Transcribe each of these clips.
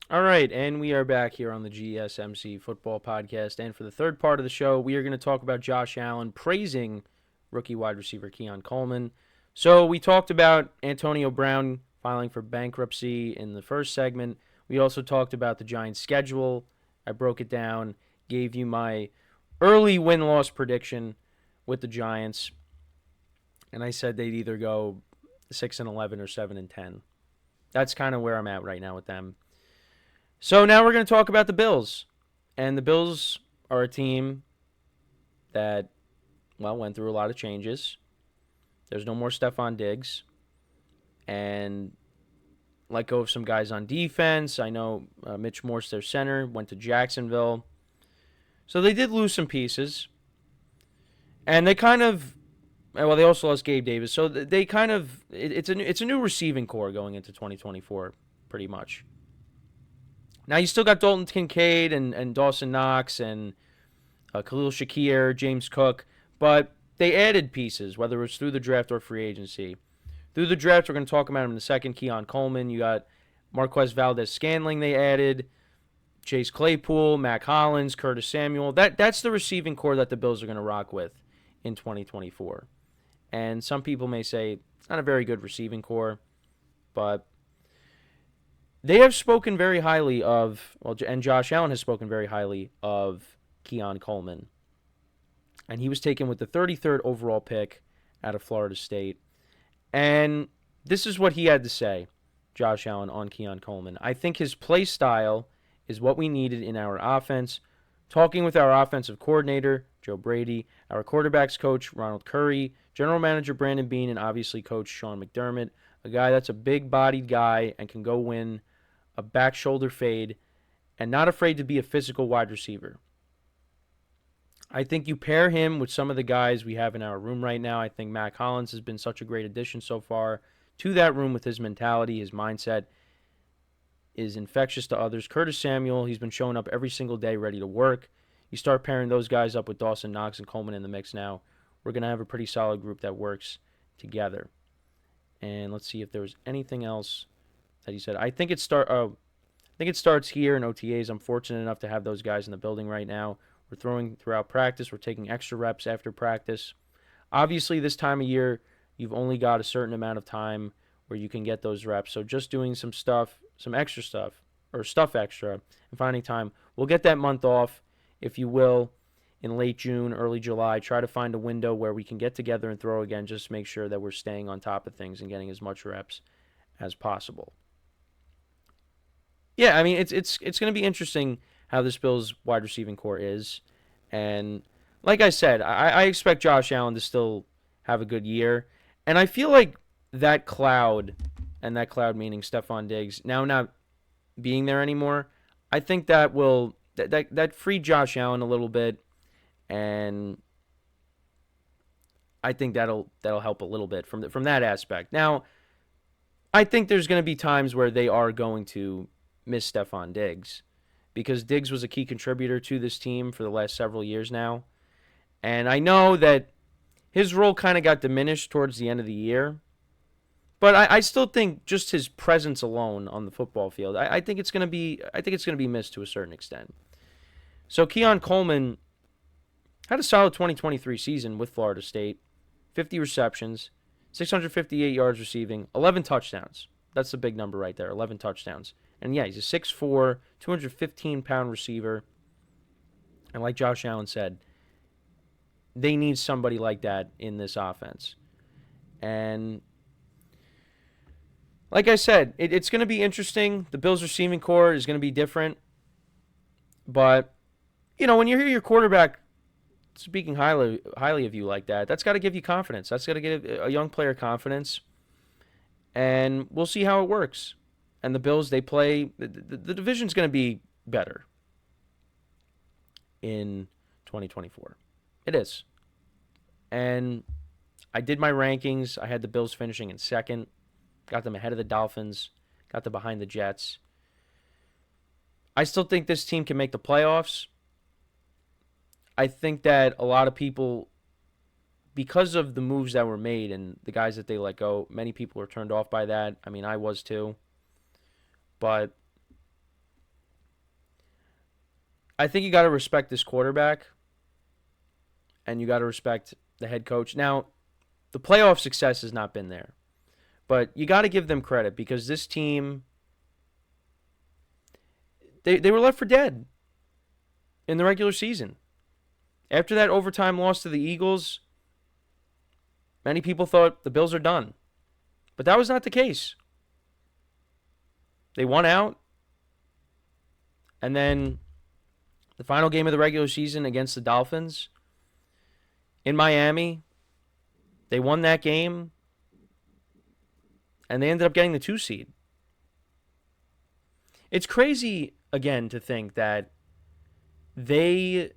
All right, and we are back here on the GSMC Football Podcast. And for the third part of the show, we are going to talk about Josh Allen praising rookie wide receiver Keon Coleman. So we talked about Antonio Brown filing for bankruptcy in the first segment. We also talked about the Giants' schedule. I broke it down, gave you my early win-loss prediction with the Giants, and I said they'd either go 6-11 or 7-10. That's kind of where I'm at right now with them. So now we're going to talk about the Bills. And the Bills are a team that, went through a lot of changes. There's no more Stefon Diggs. And let go of some guys on defense. I know Mitch Morse, their center, went to Jacksonville. So they did lose some pieces. And they kind of, they also lost Gabe Davis. So they kind of, it's a new receiving core going into 2024, pretty much. Now, you still got Dalton Kincaid and Dawson Knox and Khalil Shakir, James Cook, but they added pieces, whether it was through the draft or free agency. Through the draft, we're going to talk about him in a second. Keon Coleman, you got Marquez Valdez-Scantling they added, Chase Claypool, Mac Hollins, Curtis Samuel. That's the receiving core that the Bills are going to rock with in 2024. And some people may say it's not a very good receiving core, but they have spoken very highly of, and Josh Allen has spoken very highly of Keon Coleman. And he was taken with the 33rd overall pick out of Florida State. And this is what he had to say, Josh Allen, on Keon Coleman. I think his play style is what we needed in our offense. Talking with our offensive coordinator, Joe Brady, our quarterbacks coach, Ronald Curry, general manager Brandon Beane, and obviously coach Sean McDermott, a guy that's a big-bodied guy and can go win a back shoulder fade, and not afraid to be a physical wide receiver. I think you pair him with some of the guys we have in our room right now. I think Mac Hollins has been such a great addition so far to that room with his mentality. His mindset is infectious to others. Curtis Samuel, he's been showing up every single day ready to work. You start pairing those guys up with Dawson Knox and Coleman in the mix now, we're going to have a pretty solid group that works together. And let's see if there was anything else that he said. I think it starts here in OTAs. I'm fortunate enough to have those guys in the building right now. We're throwing throughout practice. We're taking extra reps after practice. Obviously, this time of year, you've only got a certain amount of time where you can get those reps. So just doing some stuff, some extra stuff, or stuff extra, and finding time. We'll get that month off, if you will, in late June, early July. Try to find a window where we can get together and throw again. Just make sure that we're staying on top of things and getting as much reps as possible. Yeah, I mean, it's going to be interesting how this Bills wide receiving core is. And like I said, I expect Josh Allen to still have a good year. And I feel like that cloud, and that cloud meaning Stefon Diggs, now not being there anymore, I think that will that freed Josh Allen a little bit. And I think that'll help a little bit from that aspect. Now, I think there's going to be times where they are going to miss Stefon Diggs, because Diggs was a key contributor to this team for the last several years now. And I know that his role kind of got diminished towards the end of the year, but I still think just his presence alone on the football field, I think it's going to be missed to a certain extent. So Keon Coleman had a solid 2023 season with Florida State, 50 receptions, 658 yards receiving, 11 touchdowns. That's the big number right there, 11 touchdowns. And yeah, he's a 6'4", 215-pound receiver. And like Josh Allen said, they need somebody like that in this offense. And like I said, it's going to be interesting. The Bills' receiving core is going to be different. But, when you hear your quarterback speaking highly of you like that, that's got to give you confidence. That's got to give a young player confidence. And we'll see how it works. And the Bills, they play, the division's going to be better in 2024. It is. And I did my rankings. I had the Bills finishing in second. Got them ahead of the Dolphins. Got them behind the Jets. I still think this team can make the playoffs. I think that a lot of people, because of the moves that were made and the guys that they let go, many people are turned off by that. I mean, I was too. But I think you got to respect this quarterback, and you got to respect the head coach. Now, the playoff success has not been there, but you got to give them credit because this team, they were left for dead in the regular season. After that overtime loss to the Eagles, many people thought the Bills are done, but that was not the case. They won out, and then the final game of the regular season against the Dolphins in Miami, they won that game, and they ended up getting the 2 seed. It's crazy, again, to think that they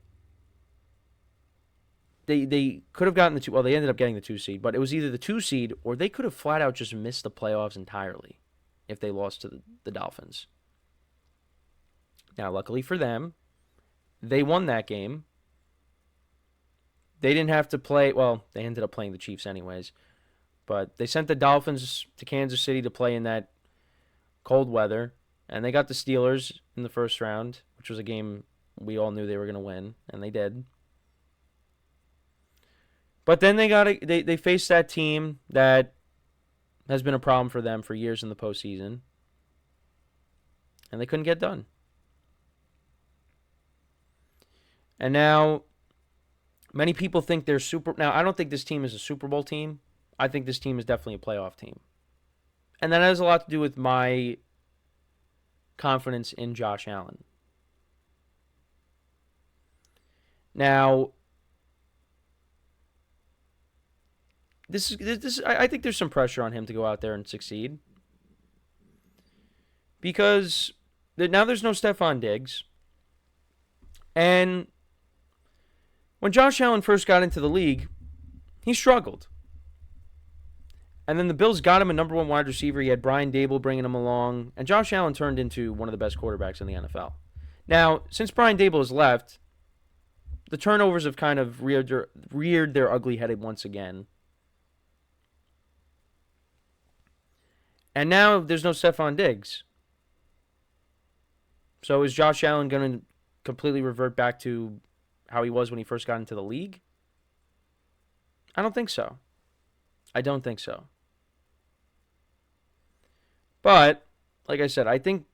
could have gotten the 2. Well, they ended up getting the 2 seed, but it was either the 2 seed or they could have flat out just missed the playoffs entirely if they lost to the Dolphins. Now, luckily for them, they won that game. They didn't have to play. Well, they ended up playing the Chiefs anyways. But they sent the Dolphins to Kansas City to play in that cold weather. And they got the Steelers in the first round, which was a game we all knew they were going to win. And they did. But then they faced that team that has been a problem for them for years in the postseason. And they couldn't get done. And now, many people think they're super. Now, I don't think this team is a Super Bowl team. I think this team is definitely a playoff team. And that has a lot to do with my confidence in Josh Allen. Now, I think there's some pressure on him to go out there and succeed. Because now there's no Stefon Diggs. And when Josh Allen first got into the league, he struggled. And then the Bills got him a number 1 wide receiver. He had Brian Dable bringing him along. And Josh Allen turned into one of the best quarterbacks in the NFL. Now, since Brian Dable has left, the turnovers have kind of reared their ugly head once again. And now there's no Stefon Diggs. So is Josh Allen going to completely revert back to how he was when he first got into the league? I don't think so. I don't think so. But, like I said, I think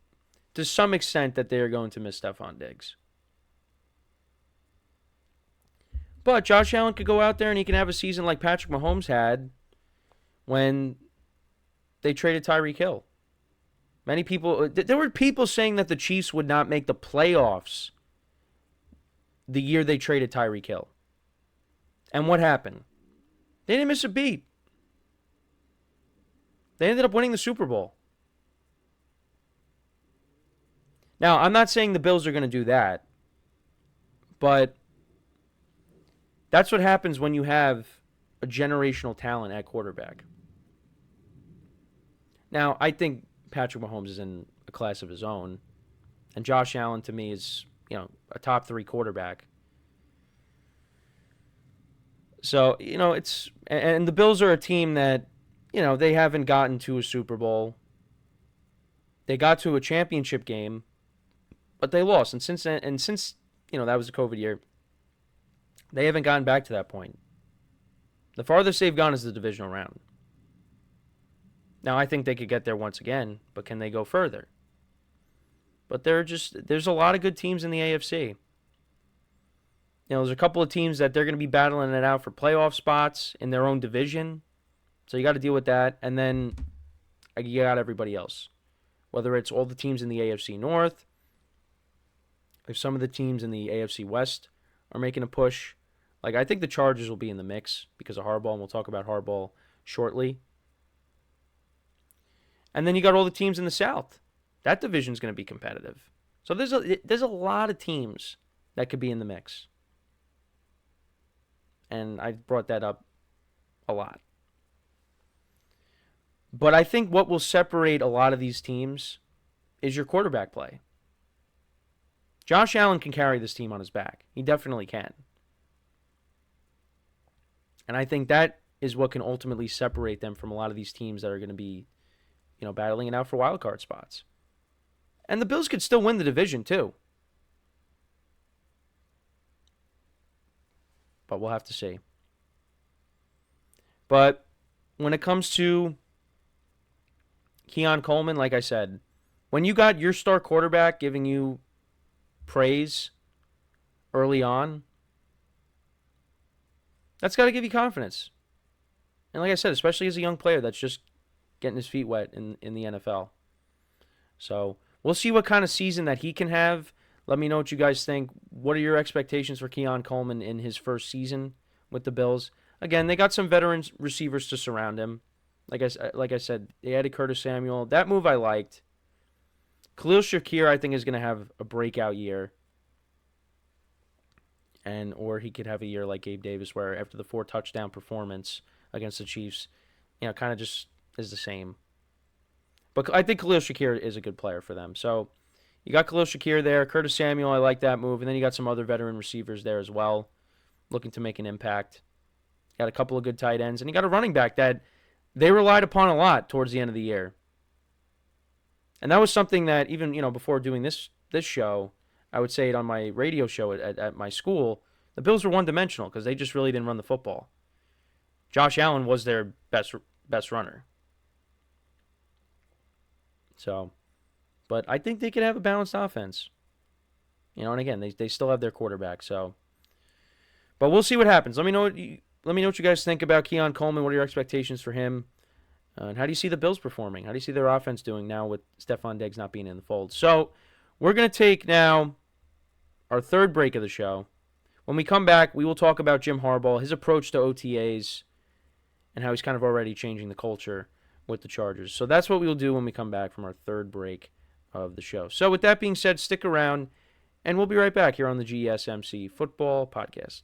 to some extent that they are going to miss Stefon Diggs. But Josh Allen could go out there and he can have a season like Patrick Mahomes had when they traded Tyreek Hill. Many people, there were people saying that the Chiefs would not make the playoffs the year they traded Tyreek Hill. And what happened? They didn't miss a beat. They ended up winning the Super Bowl. Now, I'm not saying the Bills are going to do that, but that's what happens when you have a generational talent at quarterback. Now, I think Patrick Mahomes is in a class of his own, and Josh Allen, to me, is, a top 3 quarterback. So, it's, and the Bills are a team that, they haven't gotten to a Super Bowl. They got to a championship game, but they lost. And since that was the COVID year, they haven't gotten back to that point. The farthest they've gone is the divisional round. Now, I think they could get there once again, but can they go further? But there's a lot of good teams in the AFC. There's a couple of teams that they're going to be battling it out for playoff spots in their own division. So you got to deal with that. And then you got everybody else. Whether it's all the teams in the AFC North, if some of the teams in the AFC West are making a push. Like, I think the Chargers will be in the mix because of Harbaugh, and we'll talk about Harbaugh shortly. And then you got all the teams in the South. That division's going to be competitive. So there's a lot of teams that could be in the mix. And I brought that up a lot. But I think what will separate a lot of these teams is your quarterback play. Josh Allen can carry this team on his back. He definitely can. And I think that is what can ultimately separate them from a lot of these teams that are going to be, battling it out for wild card spots. And the Bills could still win the division too. but we'll have to see. But when it comes to Keon Coleman, like I said, when you got your star quarterback giving you praise early on, that's got to give you confidence. And like I said, especially as a young player that's just getting his feet wet in the NFL. So we'll see what kind of season that he can have. Let me know what you guys think. What are your expectations for Keon Coleman in his first season with the Bills? Again, they got some veteran receivers to surround him. Like I said, they added Curtis Samuel. That move I liked. Khalil Shakir, I think, is going to have a breakout year. Or he could have a year like Gabe Davis where after the 4-touchdown performance against the Chiefs, kind of just is the same. But I think Khalil Shakir is a good player for them. So you got Khalil Shakir there. Curtis Samuel, I like that move. And then you got some other veteran receivers there as well, looking to make an impact. Got a couple of good tight ends. And you got a running back that they relied upon a lot towards the end of the year. And that was something that even, before doing this show, I would say it on my radio show at my school, the Bills were one-dimensional because they just really didn't run the football. Josh Allen was their best runner. So, but I think they could have a balanced offense. And again, they still have their quarterback. So, but we'll see what happens. Let me know what you guys think about Keon Coleman. What are your expectations for him? And how do you see the Bills performing? How do you see their offense doing now with Stefon Diggs not being in the fold? So, we're going to take now our third break of the show. When we come back, we will talk about Jim Harbaugh, his approach to OTAs, and how he's kind of already changing the culture with the Chargers. So that's what we'll do when we come back from our third break of the show. So with that being said, stick around, and we'll be right back here on the GSMC Football Podcast.